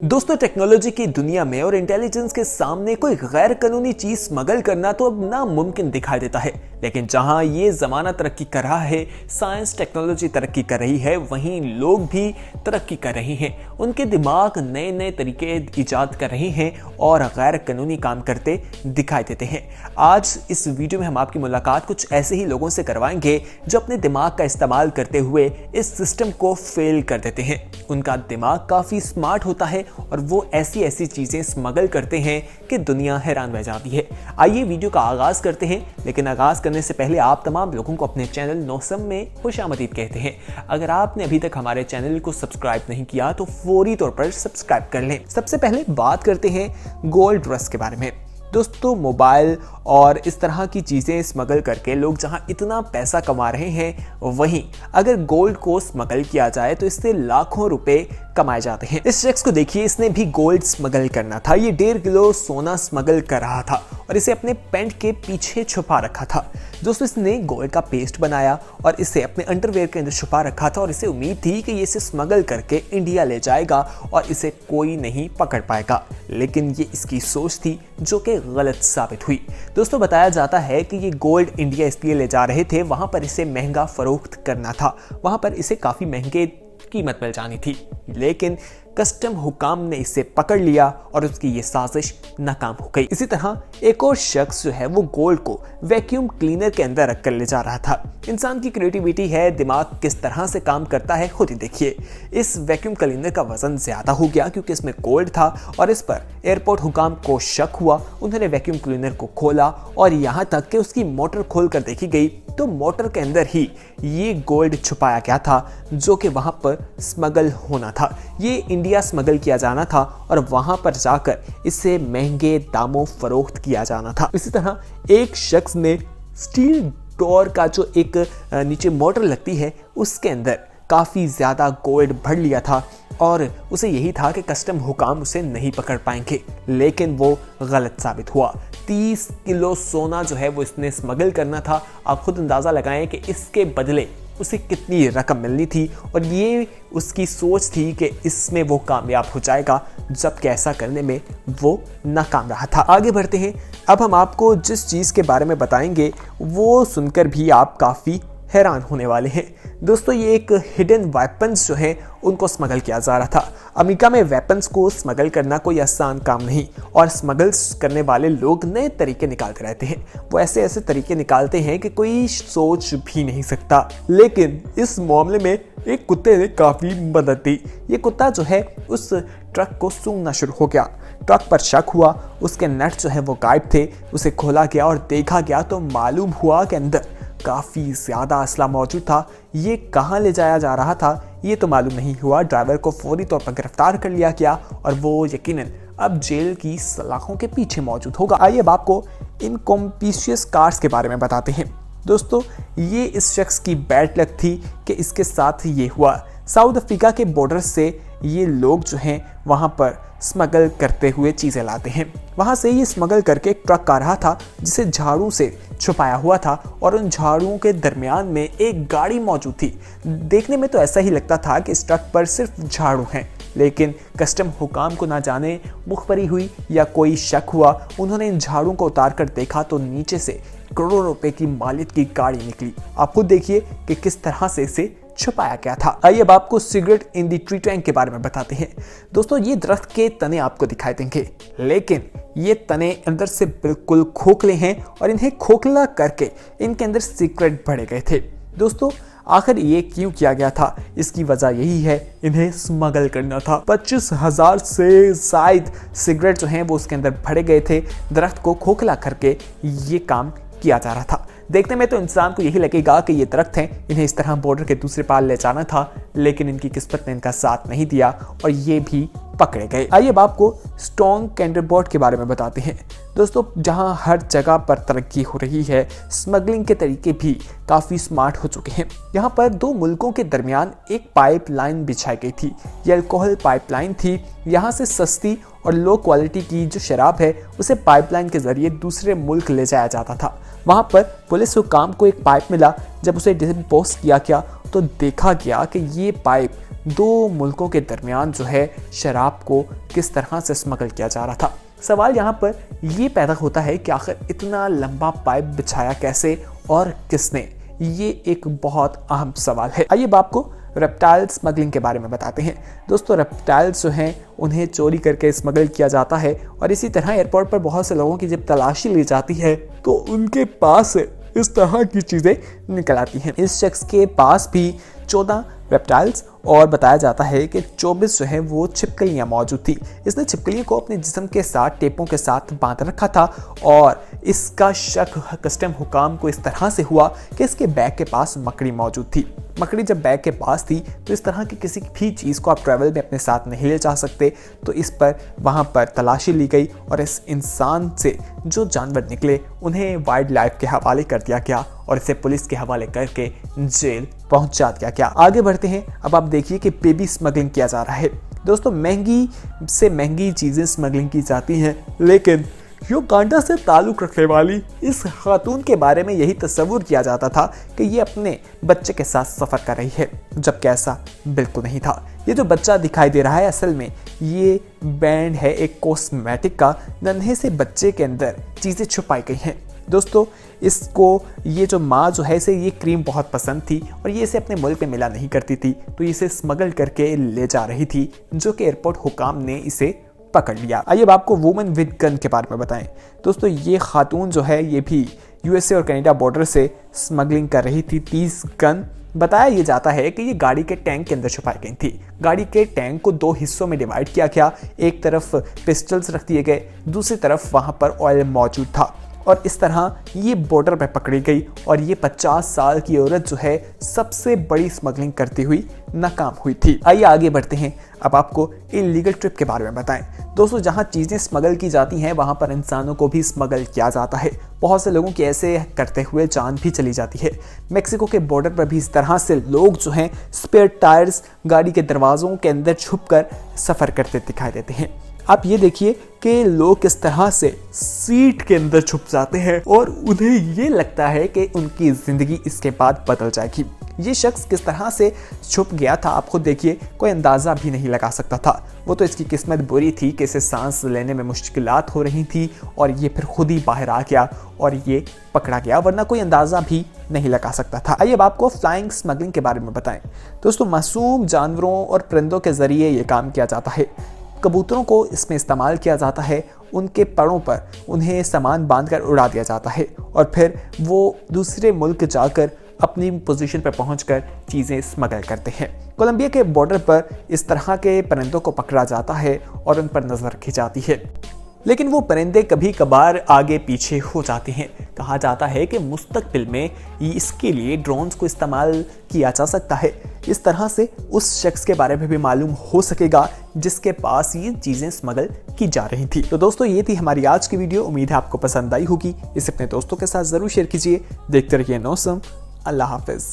दोस्तों, टेक्नोलॉजी की दुनिया में और इंटेलिजेंस के सामने कोई गैर कानूनी चीज स्मगल करना तो अब नामुमकिन दिखाई देता है। लेकिन जहां ये जमाना तरक्की कर रहा है, साइंस टेक्नोलॉजी तरक्की कर रही है, वहीं लोग भी तरक्की कर रहे हैं। उनके दिमाग नए नए तरीके इजाद कर रहे हैं और गैर कानूनी काम करते दिखाई देते हैं। आज इस वीडियो में हम आपकी मुलाकात कुछ ऐसे ही लोगों से करवाएंगे जो अपने दिमाग का इस्तेमाल करते हुए इस सिस्टम को फेल कर देते हैं। उनका दिमाग काफी स्मार्ट होता है और वो ऐसी ऐसी चीजें स्मगल करते हैं कि दुनिया हैरान रह जाती है। आइए वीडियो का आगाज करते हैं, लेकिन आगाज करने से पहले आप तमाम लोगों को अपने चैनल नौसम में खुशामदीद कहते हैं। अगर आपने अभी तक हमारे चैनल को सब्सक्राइब नहीं किया तो फौरी तौर पर सब्सक्राइब कर लें। सबसे पहले बात करते हैं गोल्ड रश के बारे में। दोस्तों, मोबाइल और इस तरह की चीज़ें स्मगल करके लोग जहां इतना पैसा कमा रहे हैं, वहीं अगर गोल्ड को स्मगल किया जाए तो इससे लाखों रुपए कमाए जाते हैं। इस शख्स को देखिए, इसने भी गोल्ड स्मगल करना था। ये 1.5 किलो सोना स्मगल कर रहा था और इसे अपने पैंट के पीछे छुपा रखा था। दोस्तों, इसने गोल्ड का पेस्ट बनाया और इसे अपने अंडरवेयर के अंदर छुपा रखा था और इसे उम्मीद थी कि ये इसे स्मगल करके इंडिया ले जाएगा और इसे कोई नहीं पकड़ पाएगा। लेकिन ये इसकी सोच थी जो कि गलत साबित हुई। दोस्तों, बताया जाता है कि ये गोल्ड इंडिया इसलिए ले जा रहे थे, वहां पर इसे महंगा फरोख्त करना था, वहां पर इसे काफी महंगे कीमत मिल जानी थी। लेकिन कस्टम हुकाम ने इसे पकड़ लिया और उसकी ये साजिश नाकाम हो गई। इसी तरह एक और शख्स जो है वो गोल्ड को वैक्यूम क्लीनर के अंदर रख कर ले जा रहा था। इंसान की क्रिएटिविटी है, दिमाग किस तरह से काम करता है खुद ही देखिए। इस वैक्यूम क्लीनर का वजन ज्यादा हो गया क्योंकि इसमें गोल्ड था और इस पर एयरपोर्ट हुकाम को शक हुआ। उन्होंने वैक्यूम क्लीनर को खोला और यहाँ तक कि उसकी मोटर खोल कर देखी गई तो मोटर के अंदर ही ये गोल्ड छुपाया गया था जो कि वहां पर स्मगल होना था। ये इंडिया स्मगल किया जाना था और वहां पर जाकर इसे महंगे दामों फरोख्त किया जाना था। इसी तरह एक शख्स ने स्टील डोर का जो एक नीचे मोटर लगती है उसके अंदर काफ़ी ज़्यादा गोल्ड भर लिया था और उसे यही था कि कस्टम हुकाम उसे नहीं पकड़ पाएंगे। लेकिन वो गलत साबित हुआ। 30 किलो सोना जो है वो इसने स्मगल करना था। आप खुद अंदाज़ा लगाएं कि इसके बदले उसे कितनी रकम मिलनी थी और ये उसकी सोच थी कि इसमें वो कामयाब हो जाएगा, जबकि ऐसा करने में वो नाकाम रहा था। आगे बढ़ते हैं। अब हम आपको जिस चीज़ के बारे में बताएंगे वो सुनकर भी आप काफ़ी हैरान होने वाले हैं। दोस्तों, ये एक हिडन वेपन्स जो है उनको स्मगल किया जा रहा था। अमेरिका में वेपन्स को स्मगल करना कोई आसान काम नहीं और स्मगल करने वाले लोग नए तरीके निकालते रहते हैं। वो ऐसे ऐसे तरीके निकालते हैं कि कोई सोच भी नहीं सकता। लेकिन इस मामले में एक कुत्ते ने काफ़ी मदद दी। ये कुत्ता जो है उस ट्रक को सूंघना शुरू हो गया। ट्रक पर शक हुआ, उसके नट जो है वो गायब थे। उसे खोला गया और देखा गया तो मालूम हुआ कि अंदर काफ़ी ज़्यादा असला मौजूद था। ये कहाँ ले जाया जा रहा था ये तो मालूम नहीं हुआ। ड्राइवर को फौरी तौर पर गिरफ्तार कर लिया गया और वो यकीनन अब जेल की सलाखों के पीछे मौजूद होगा। आइए अब आपको इन कॉम्पिशियस कार्स के बारे में बताते हैं। दोस्तों, ये इस शख्स की बैड लक थी कि इसके साथ ये हुआ। साउथ अफ्रीका के बॉर्डर से ये लोग जो हैं वहाँ पर स्मगल करते हुए चीज़ें लाते हैं। वहाँ से ये स्मगल करके एक ट्रक आ रहा था जिसे झाड़ू से छुपाया हुआ था और उन झाड़ुओं के दरमियान में एक गाड़ी मौजूद थी। देखने में तो ऐसा ही लगता था कि इस ट्रक पर सिर्फ झाड़ू हैं, लेकिन कस्टम हुकाम को ना जाने मुखबरी हुई या कोई शक हुआ। उन्होंने इन झाड़ुओं को उतार कर देखा तो नीचे से करोड़ों रुपए की मालिक की गाड़ी निकली। आप खुद देखिए कि किस तरह से इसे छुपाया गया था। आइए अब आपको सिगरेट इन दी ट्री टैंक के बारे में बताते हैं। दोस्तों, ये दरख्त के तने आपको दिखाई देंगे, लेकिन ये तने अंदर से बिल्कुल खोखले हैं और इन्हें खोखला करके इनके अंदर सिगरेट भरे गए थे। दोस्तों, आखिर ये क्यों किया गया था? इसकी वजह यही है, इन्हें स्मगल करना था। 25,000 से शायद सिगरेट जो हैं वो उसके अंदर भरे गए थे। दरख्त को खोखला करके ये काम किया जा रहा था। देखने में तो इंसान को यही लगेगा कि ये दरख्त हैं, इन्हें इस तरह बॉर्डर के दूसरे पार ले जाना था, लेकिन इनकी किस्मत ने इनका साथ नहीं दिया और ये भी पकड़े गए। आइए अब आपको स्ट्रॉन्ग कैंडरबोर्ड के बारे में बताते हैं। दोस्तों, जहां हर जगह पर तरक्की हो रही है, स्मगलिंग के तरीके भी काफ़ी स्मार्ट हो चुके हैं। यहाँ पर दो मुल्कों के दरमियान एक पाइपलाइन बिछाई गई थी। ये अल्कोहल पाइपलाइन थी। यहाँ से सस्ती और लो क्वालिटी की जो शराब है उसे पाइपलाइन के जरिए दूसरे मुल्क ले जाया जाता था। वहाँ पर पुलिस हुकाम को एक पाइप मिला। जब उसे डिस्पोज किया गया तो देखा गया कि ये पाइप दो मुल्कों के दरमियान जो है शराब को किस तरह से स्मगल किया जा रहा था। सवाल यहाँ पर ये पैदा होता है कि आखिर इतना लंबा पाइप बिछाया कैसे और किसने, ये एक बहुत अहम सवाल है। आइए अब आपको रेप्टाइल स्मगलिंग के बारे में बताते हैं। दोस्तों, रेप्टाइल्स जो हैं उन्हें चोरी करके स्मगल किया जाता है और इसी तरह एयरपोर्ट पर बहुत से लोगों की जब तलाशी ली जाती है तो उनके पास इस तरह की चीज़ें निकल आती हैं। इस शख्स के पास भी 14 रेप्टाइल्स और बताया जाता है कि 24 जो है वो छिपकलियाँ मौजूद थी। इसने छिपकलियों को अपने जिस्म के साथ टेपों के साथ बांध रखा था और इसका शक कस्टम हुकाम को इस तरह से हुआ कि इसके बैग के पास मकड़ी मौजूद थी। मकड़ी जब बैग के पास थी तो इस तरह की किसी भी चीज़ को आप ट्रैवल में अपने साथ नहीं ले जा सकते, तो इस पर वहाँ पर तलाशी ली गई और इस इंसान से जो जानवर निकले उन्हें वाइल्ड लाइफ के हवाले कर दिया गया और इसे पुलिस के हवाले करके जेल पहुंचा दिया गया। आगे बढ़ते हैं। अब आप देखिए कि बेबी स्मगलिंग किया जा रहा है। दोस्तों, महंगी से महंगी चीज़ें स्मगलिंग की जाती हैं, लेकिन युगांडा से ताल्लुक़ रखने वाली इस खातून के बारे में यही तस्वुर किया जाता था कि ये अपने बच्चे के साथ सफ़र कर रही है, जबकि ऐसा बिल्कुल नहीं था। ये जो बच्चा दिखाई दे रहा है असल में ये बैंड है एक कॉस्मेटिक का। नन्हे से बच्चे के अंदर चीज़ें छुपाई गई हैं। दोस्तों, इसको ये जो माँ जो है इसे ये क्रीम बहुत पसंद थी और ये इसे अपने मुल्क में मिला नहीं करती थी, तो इसे स्मगल करके ले जा रही थी, जो कि एयरपोर्ट हुकाम ने इसे पकड़ लिया। आइए अब आपको वुमेन विद गन के बारे में बताएं। दोस्तों, ये खातून जो है ये भी यूएसए और कनाडा बॉर्डर से स्मगलिंग कर रही थी 30 गन। बताया ये जाता है कि ये गाड़ी के टैंक के अंदर छुपाई गई थी। गाड़ी के टैंक को 2 हिस्सों में डिवाइड किया गया, एक तरफ पिस्टल्स रख दिए गए, दूसरी तरफ वहाँ पर ऑयल मौजूद था और इस तरह ये बॉर्डर पर पकड़ी गई और ये 50 साल की औरत जो है सबसे बड़ी स्मगलिंग करती हुई नाकाम हुई थी। आइए आगे बढ़ते हैं। अब आपको इलीगल ट्रिप के बारे में बताएं। दोस्तों, जहां चीज़ें स्मगल की जाती हैं वहां पर इंसानों को भी स्मगल किया जाता है। बहुत से लोगों की ऐसे करते हुए जान भी चली जाती है। मेक्सिको के बॉर्डर पर भी इस तरह से लोग जो हैं स्पेयर टायर्स गाड़ी के दरवाजों के अंदर छुपकर सफ़र करते दिखाई देते हैं। आप ये देखिए कि लोग किस तरह से सीट के अंदर छुप जाते हैं और उन्हें ये लगता है कि उनकी ज़िंदगी इसके बाद बदल जाएगी। ये शख्स किस तरह से छुप गया था आप खुद देखिए, कोई अंदाज़ा भी नहीं लगा सकता था। वो तो इसकी किस्मत बुरी थी कि इसे सांस लेने में मुश्किलात हो रही थी और ये फिर खुद ही बाहर आ गया और ये पकड़ा गया, वरना कोई अंदाज़ा भी नहीं लगा सकता था। आइए अब आपको फ्लाइंग स्मगलिंग के बारे में बताएं। दोस्तों, मासूम जानवरों और परिंदों के ज़रिए ये काम किया जाता है। कबूतरों को इसमें इस्तेमाल किया जाता है, उनके परों पर उन्हें सामान बांधकर उड़ा दिया जाता है और फिर वो दूसरे मुल्क जाकर अपनी पोजीशन पर पहुंचकर चीज़ें स्मगल करते हैं। कोलंबिया के बॉर्डर पर इस तरह के परिंदों को पकड़ा जाता है और उन पर नज़र रखी जाती है, लेकिन वो परिंदे कभी कभार आगे पीछे हो जाते हैं। कहा जाता है कि मुस्तकबिल में इसके लिए ड्रोन्स को इस्तेमाल किया जा सकता है। इस तरह से उस शख्स के बारे में भी मालूम हो सकेगा जिसके पास ये चीज़ें स्मगल की जा रही थी। तो दोस्तों, ये थी हमारी आज की वीडियो। उम्मीद है आपको पसंद आई होगी। इसे अपने दोस्तों के साथ ज़रूर शेयर कीजिए। देखते रहिए नौसम। अल्लाह हाफिज़।